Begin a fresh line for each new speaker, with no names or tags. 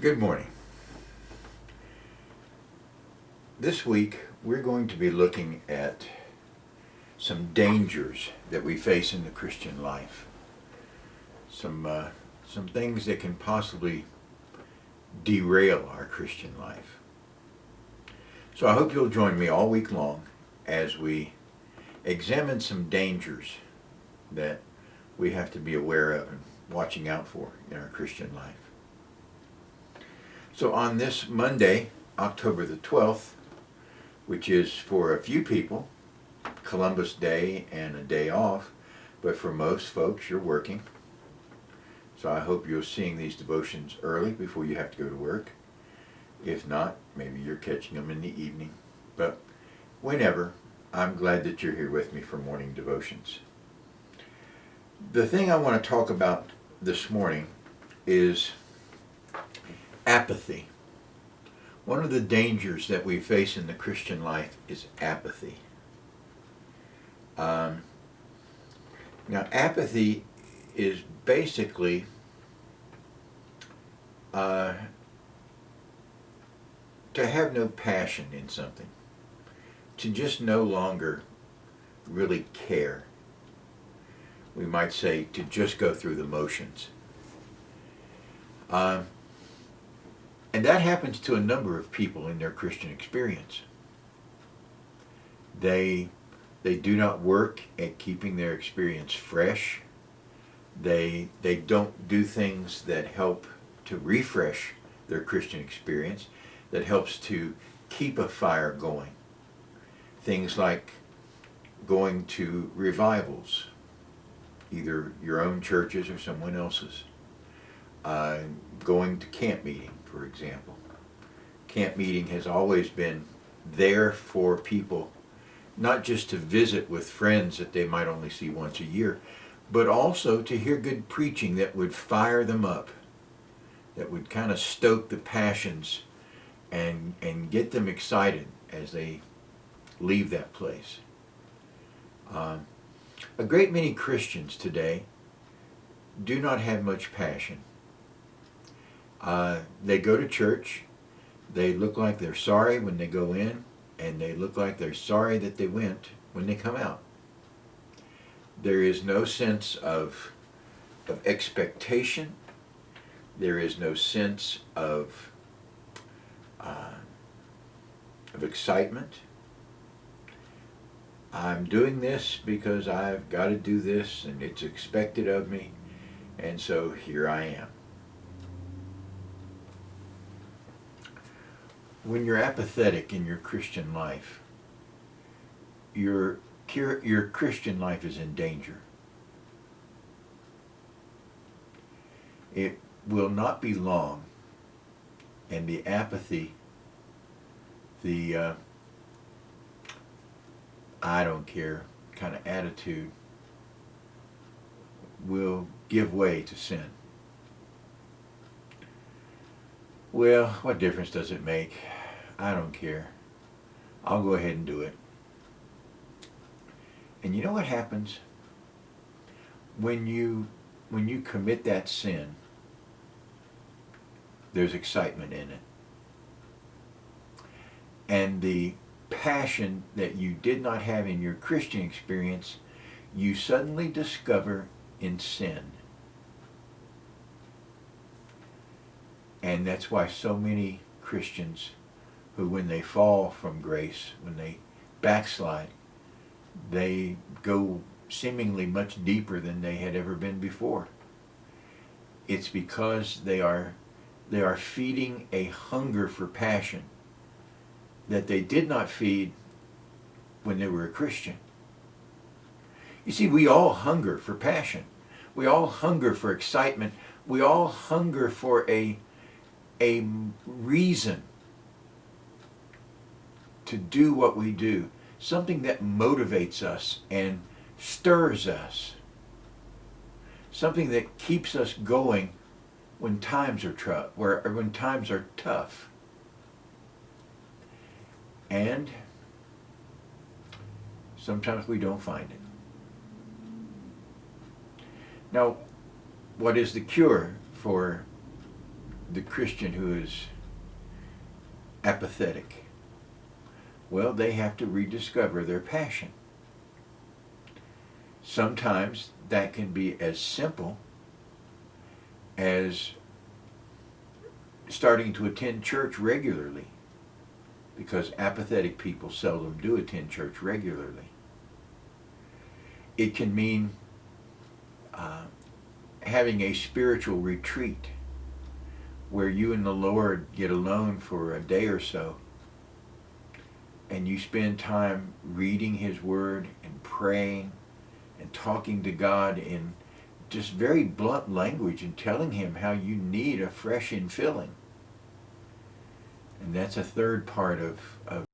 Good morning. This week we're going to be looking at some dangers that we face in the Christian life. Some things that can possibly derail our Christian life. So I hope you'll join me all week long as we examine some dangers that we have to be aware of and watching out for in our Christian life. So on this Monday, October the 12th, which is for a few people, Columbus Day and a day off, but for most folks you're working. So I hope you're seeing these devotions early before you have to go to work. If not, maybe you're catching them in the evening. But whenever, I'm glad that you're here with me for morning devotions. The thing I want to talk about this morning is apathy. One of the dangers that we face in the Christian life is apathy. Now, apathy is basically to have no passion in something, to just no longer really care. We might say to just go through the motions. And that happens to a number of people in their Christian experience. They do not work at keeping their experience fresh. They don't do things that help to refresh their Christian experience, that helps to keep a fire going. Things like going to revivals, either your own churches or someone else's. Going to camp meeting, for example. Camp meeting has always been there for people, not just to visit with friends that they might only see once a year, but also to hear good preaching that would fire them up, that would kind of stoke the passions and get them excited as they leave that place. A great many Christians today do not have much passion. They go to church, they look like they're sorry when they go in, and they look like they're sorry that they went when they come out. There is no sense of expectation. There is no sense of excitement. I'm doing this because I've got to do this and it's expected of me, and so here I am. When you're apathetic in your Christian life, your Christian life is in danger. It will not be long, and the apathy, the I don't care kind of attitude will give way to sin. Well, what difference does it make? I don't care. I'll go ahead and do it. And you know what happens? When you commit that sin, there's excitement in it. And the passion that you did not have in your Christian experience, you suddenly discover in sin. And that's why so many Christians who, when they fall from grace, when they backslide, they go seemingly much deeper than they had ever been before. It's because they are feeding a hunger for passion that they did not feed when they were a Christian. You see, we all hunger for passion. We all hunger for excitement. We all hunger for a reason to do what we do, something that motivates us and stirs us, something that keeps us going when times are when times are tough. And sometimes we don't find it. Now, what is the cure for the Christian who is apathetic? Well, they have to rediscover their passion. Sometimes that can be as simple as starting to attend church regularly, because apathetic people seldom do attend church regularly. It can mean having a spiritual retreat where you and the Lord get alone for a day or so, and you spend time reading His Word and praying and talking to God in just very blunt language and telling Him how you need a fresh infilling. And that's a third part of